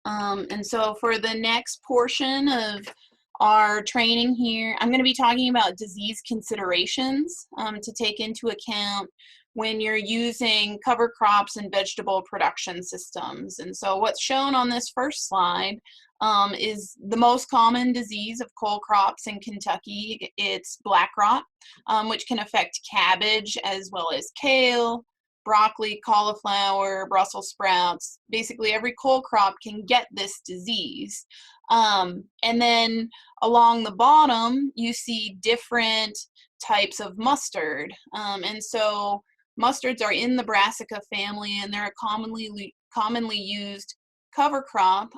And so for the next portion of our training here, I'm going to be talking about disease considerations to take into account when you're using cover crops and vegetable production systems. And so what's shown on this first slide is the most common disease of cole crops in Kentucky. It's black rot, which can affect cabbage as well as kale, broccoli, cauliflower, Brussels sprouts. Basically every cole crop can get this disease. And then along the bottom, you see different types of mustard. And so mustards are in the Brassica family, and they're a commonly used cover crop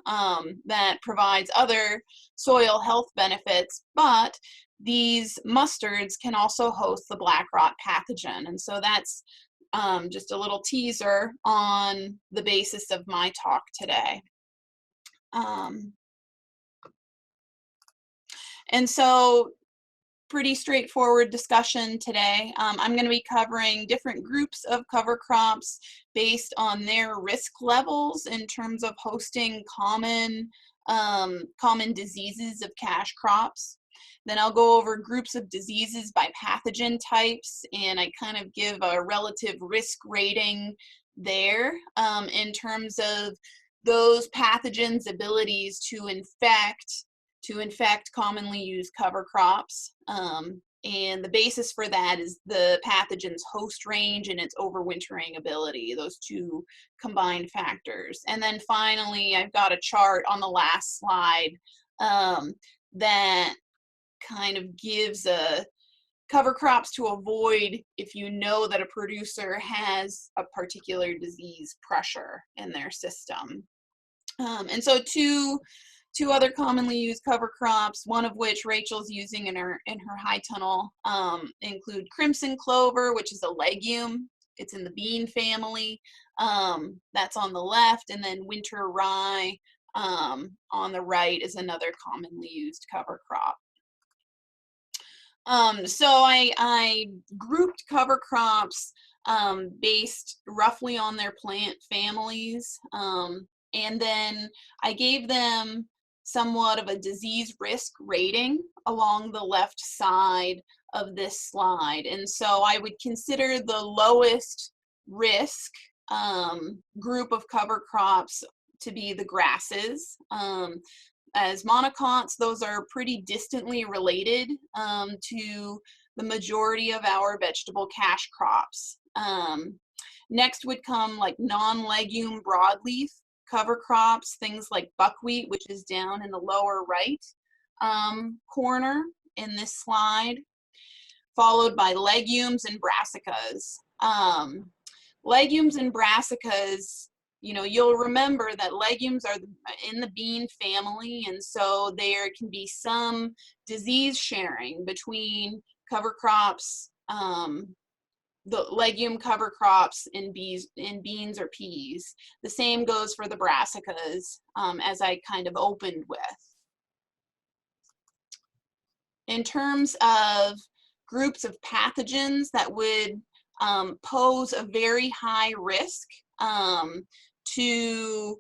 that provides other soil health benefits, but these mustards can also host the black rot pathogen. And so that's just a little teaser on the basis of my talk today. And so pretty straightforward discussion today. I'm going to be covering different groups of cover crops based on their risk levels in terms of hosting common diseases of cash crops. Then I'll go over groups of diseases by pathogen types, and I kind of give a relative risk rating there in terms of those pathogens' abilities to infect commonly used cover crops. And the basis for that is the pathogen's host range and its overwintering ability, those two combined factors. And then finally, I've got a chart on the last slide that kind of gives a cover crops to avoid if you know that a producer has a particular disease pressure in their system. And so two other commonly used cover crops, one of which Rachel's using in her high tunnel, include crimson clover, which is a legume. It's in the bean family. That's on the left, and then winter rye on the right is another commonly used cover crop. So I grouped cover crops based roughly on their plant families, and then I gave them somewhat of a disease risk rating along the left side of this slide. And so I would consider the lowest risk group of cover crops to be the grasses. As monocots, those are pretty distantly related to the majority of our vegetable cash crops. Next would come like non-legume broadleaf cover crops, things like buckwheat, which is down in the lower right corner in this slide, followed by legumes and brassicas. Legumes and brassicas, you know, you'll remember that legumes are in the bean family, and so there can be some disease sharing between cover crops, the legume cover crops in beans or peas. The same goes for the brassicas, as I kind of opened with. In terms of groups of pathogens that would pose a very high risk to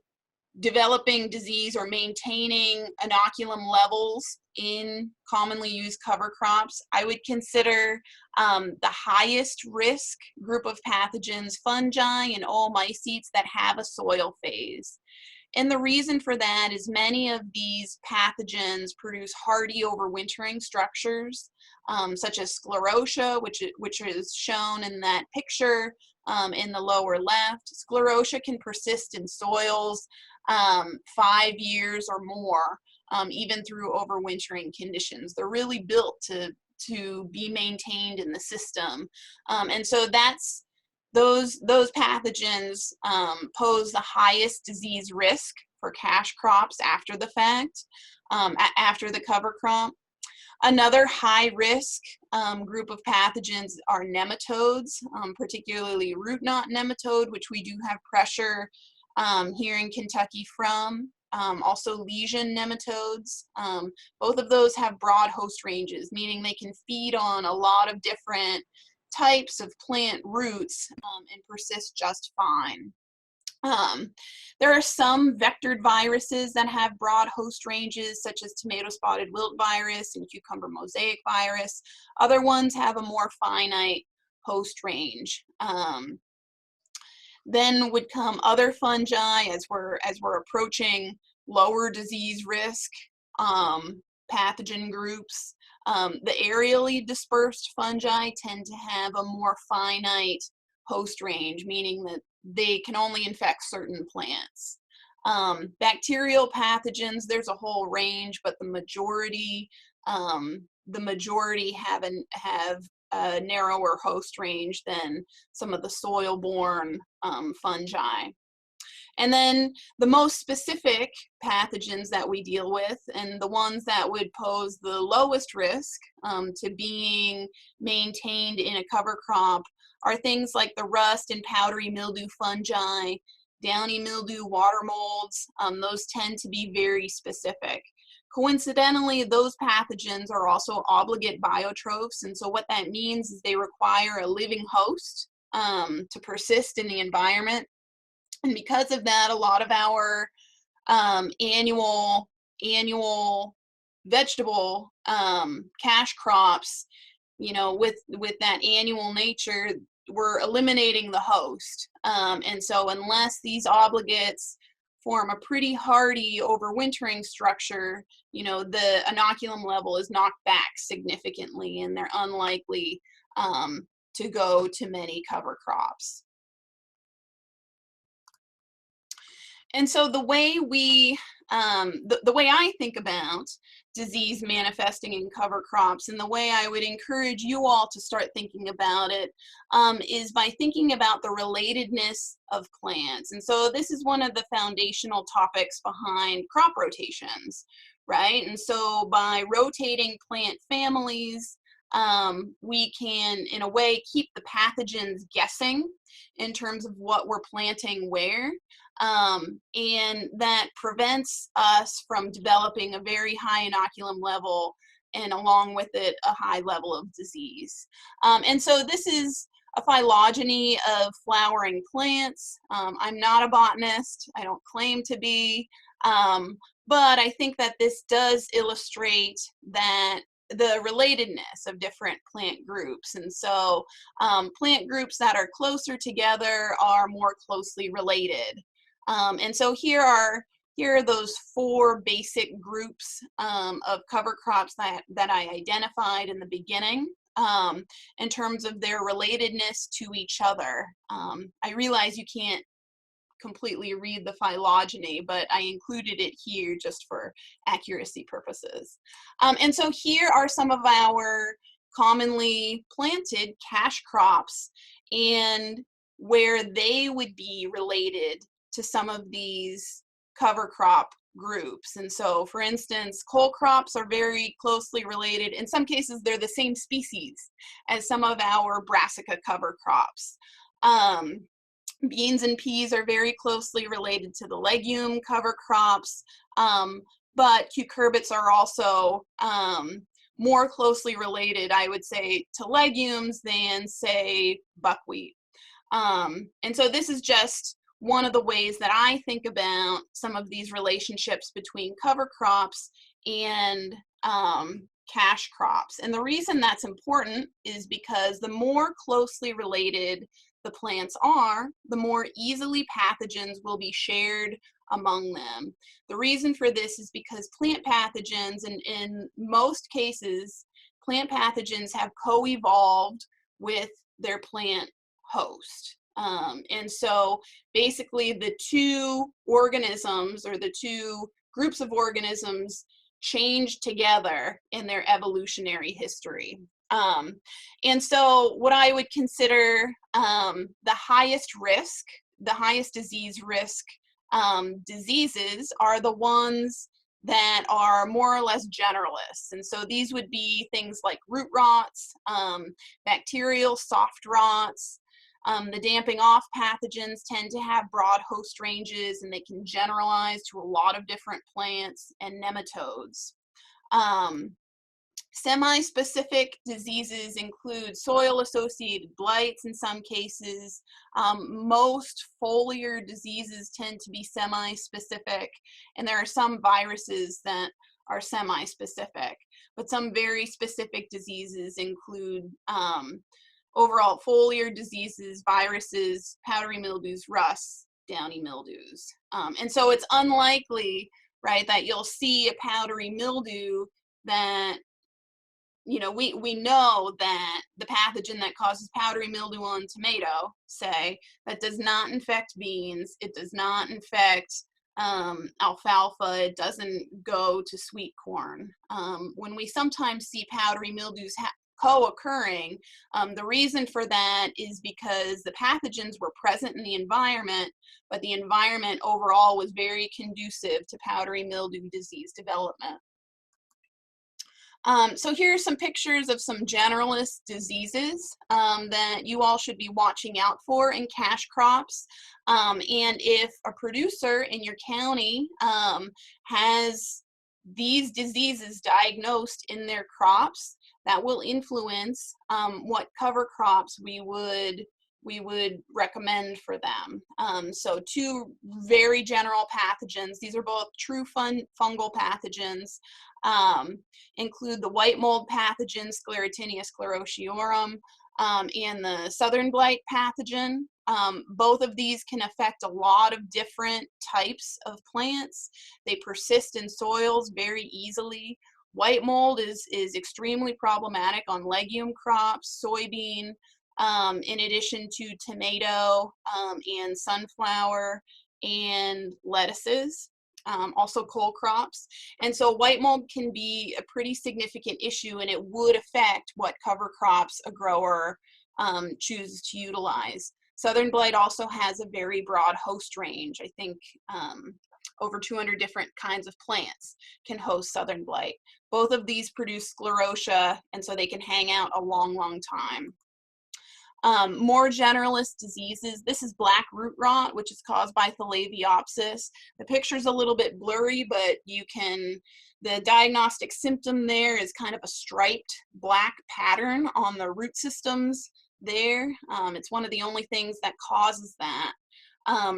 developing disease or maintaining inoculum levels in commonly used cover crops, I would consider the highest risk group of pathogens fungi and oomycetes that have a soil phase. And the reason for that is many of these pathogens produce hardy overwintering structures, such as sclerotia, which is shown in that picture in the lower left. Sclerotia can persist in soils 5 years or more, even through overwintering conditions. They're really built to be maintained in the system. And so those pathogens pose the highest disease risk for cash crops after the fact, after the cover crop. Another high risk group of pathogens are nematodes, particularly root knot nematode, which we do have pressure here in Kentucky from. Also lesion nematodes. Both of those have broad host ranges, meaning they can feed on a lot of different types of plant roots and persist just fine. Um, there are some vectored viruses that have broad host ranges, such as tomato spotted wilt virus and cucumber mosaic virus. Other ones have a more finite host range. Then would come other fungi as we're approaching lower disease risk pathogen groups. The aerially dispersed fungi tend to have a more finite host range, meaning that they can only infect certain plants. Bacterial pathogens, there's a whole range, but the majority have a narrower host range than some of the soil-borne fungi. And then the most specific pathogens that we deal with, and the ones that would pose the lowest risk to being maintained in a cover crop, are things like the rust and powdery mildew fungi, downy mildew, water molds. Those tend to be very specific. Coincidentally, those pathogens are also obligate biotrophs, and so what that means is they require a living host to persist in the environment. And because of that, a lot of our annual vegetable cash crops, you know, with that annual nature, we're eliminating the host. And so unless these obligates form a pretty hardy overwintering structure, you know, the inoculum level is knocked back significantly, and they're unlikely to go to many cover crops. And so the way the way I think about disease manifesting in cover crops, and the way I would encourage you all to start thinking about it, is by thinking about the relatedness of plants. And so this is one of the foundational topics behind crop rotations, right? And so by rotating plant families, we can, in a way, keep the pathogens guessing in terms of what we're planting where. And that prevents us from developing a very high inoculum level, and along with it, a high level of disease. And so this is a phylogeny of flowering plants. I'm not a botanist. I don't claim to be. But I think that this does illustrate that the relatedness of different plant groups. And so plant groups that are closer together are more closely related. And so here are those 4 basic groups of cover crops that I identified in the beginning in terms of their relatedness to each other. I realize you can't completely read the phylogeny, but I included it here just for accuracy purposes. And so here are some of our commonly planted cash crops and where they would be related to some of these cover crop groups. And so, for instance, cole crops are very closely related. In some cases, they're the same species as some of our brassica cover crops. Beans and peas are very closely related to the legume cover crops, but cucurbits are also more closely related, I would say, to legumes than, say, buckwheat. And so this is just one of the ways that I think about some of these relationships between cover crops and cash crops. And the reason that's important is because the more closely related the plants are, the more easily pathogens will be shared among them. The reason for this is because plant pathogens, and in most cases, plant pathogens have co-evolved with their plant host. And so basically the 2 organisms, or the 2 groups of organisms, change together in their evolutionary history. And so what I would consider the highest risk, the highest disease risk diseases are the ones that are more or less generalists. And so these would be things like root rots, bacterial soft rots. The damping off pathogens tend to have broad host ranges, and they can generalize to a lot of different plants, and nematodes. Semi-specific diseases include soil-associated blights in some cases. Most foliar diseases tend to be semi-specific, and there are some viruses that are semi-specific. But some very specific diseases include overall foliar diseases, viruses, powdery mildews, rusts, downy mildews. And so it's unlikely, right, that you'll see a powdery mildew that, you know, we know that the pathogen that causes powdery mildew on tomato, say, that does not infect beans, it does not infect alfalfa, it doesn't go to sweet corn. When we sometimes see powdery mildews co-occurring, the reason for that is because the pathogens were present in the environment, but the environment overall was very conducive to powdery mildew disease development. So here are some pictures of some generalist diseases that you all should be watching out for in cash crops. And if a producer in your county has these diseases diagnosed in their crops, that will influence what cover crops we would recommend for them. So two very general pathogens, these are both true fungal pathogens, include the white mold pathogen Sclerotinia sclerotiorum and the southern blight pathogen. Both of these can affect a lot of different types of plants. They persist in soils very easily. White mold is extremely problematic on legume crops, soybean, in addition to tomato and sunflower and lettuces, also cole crops. And so white mold can be a pretty significant issue, and it would affect what cover crops a grower chooses to utilize. Southern blight also has a very broad host range. I think over 200 different kinds of plants can host southern blight. Both of these produce sclerotia, and so they can hang out a long, long time. More generalist diseases. This is black root rot, which is caused by Thalaviopsis. The picture's a little bit blurry, but the diagnostic symptom there is kind of a striped black pattern on the root systems there. It's one of the only things that causes that.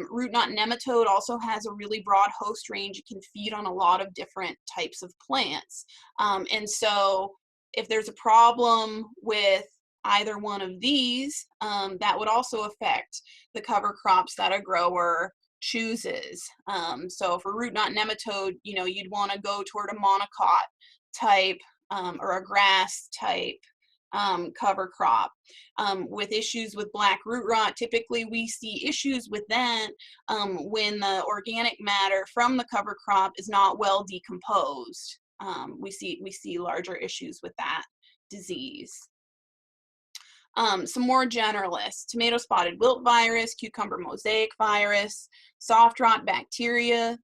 Root knot nematode also has a really broad host range. It can feed on a lot of different types of plants. And so if there's a problem with either one of these, that would also affect the cover crops that a grower chooses. So for root knot nematode, you know, you'd want to go toward a monocot type or a grass type cover crop. With issues with black root rot, typically we see issues with that when the organic matter from the cover crop is not well decomposed. We see larger issues with that disease. Some more generalists: tomato spotted wilt virus, cucumber mosaic virus, soft rot bacteria.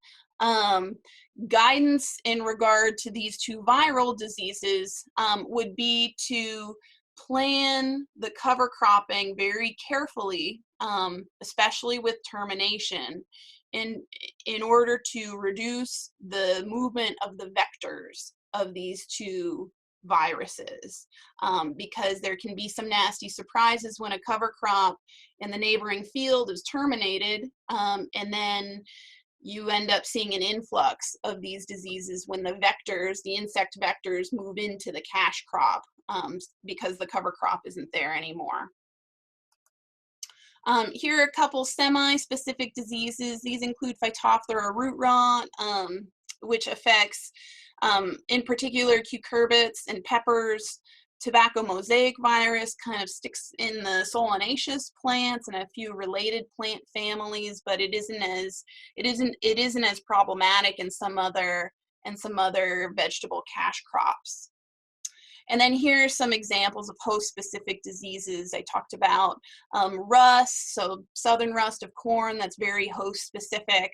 Guidance in regard to these two viral diseases would be to plan the cover cropping very carefully, especially with termination, in order to reduce the movement of the vectors of these two viruses, because there can be some nasty surprises when a cover crop in the neighboring field is terminated, and then you end up seeing an influx of these diseases when the vectors, the insect vectors, move into the cash crop because the cover crop isn't there anymore. Here are a couple semi-specific diseases. These include Phytophthora root rot, which affects, in particular, cucurbits and peppers. Tobacco mosaic virus kind of sticks in the solanaceous plants and a few related plant families, but it isn't as problematic in some other vegetable cash crops. And then here are some examples of host-specific diseases. I talked about rust, so southern rust of corn, that's very host-specific.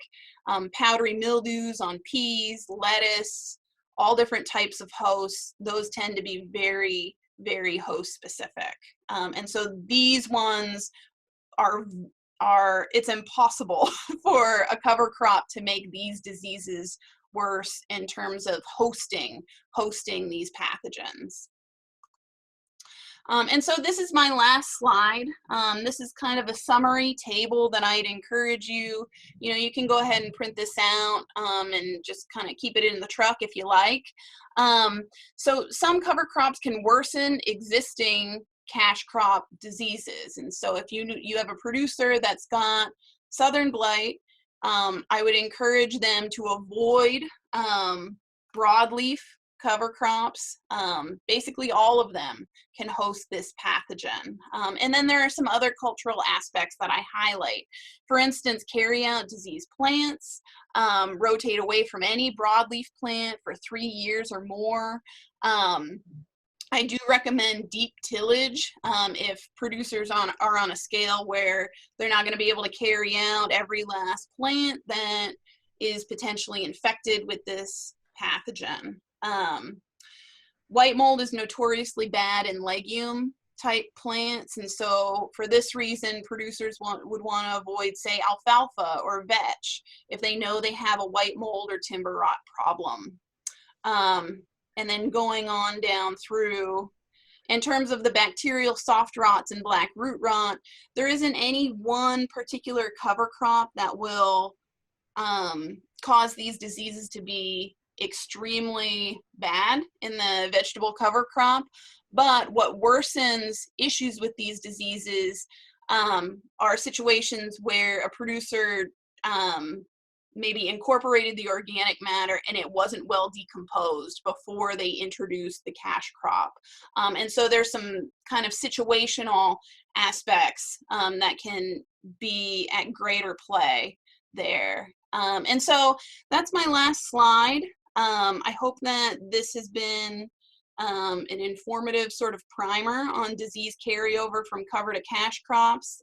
Powdery mildews on peas, lettuce, all different types of hosts. Those tend to be very, very host-specific. And so these ones it's impossible for a cover crop to make these diseases worse in terms of hosting these pathogens. And so this is my last slide. This is kind of a summary table that I'd encourage you, you can go ahead and print this out and just kind of keep it in the truck if you like. So some cover crops can worsen existing cash crop diseases. And so if you have a producer that's got southern blight, I would encourage them to avoid broadleaf cover crops. Basically all of them can host this pathogen. And then there are some other cultural aspects that I highlight. For instance, carry out disease plants, rotate away from any broadleaf plant for 3 years or more. I do recommend deep tillage if producers are on a scale where they're not going to be able to carry out every last plant that is potentially infected with this pathogen. White mold is notoriously bad in legume type plants, and so for this reason producers would want to avoid, say, alfalfa or vetch if they know they have a white mold or timber rot problem. And then going on down through, in terms of the bacterial soft rots and black root rot, there isn't any one particular cover crop that will cause these diseases to be extremely bad in the vegetable cover crop. But what worsens issues with these diseases are situations where a producer maybe incorporated the organic matter and it wasn't well decomposed before they introduced the cash crop. And so there's some kind of situational aspects that can be at greater play there. And so that's my last slide. I hope that this has been an informative sort of primer on disease carryover from cover to cash crops.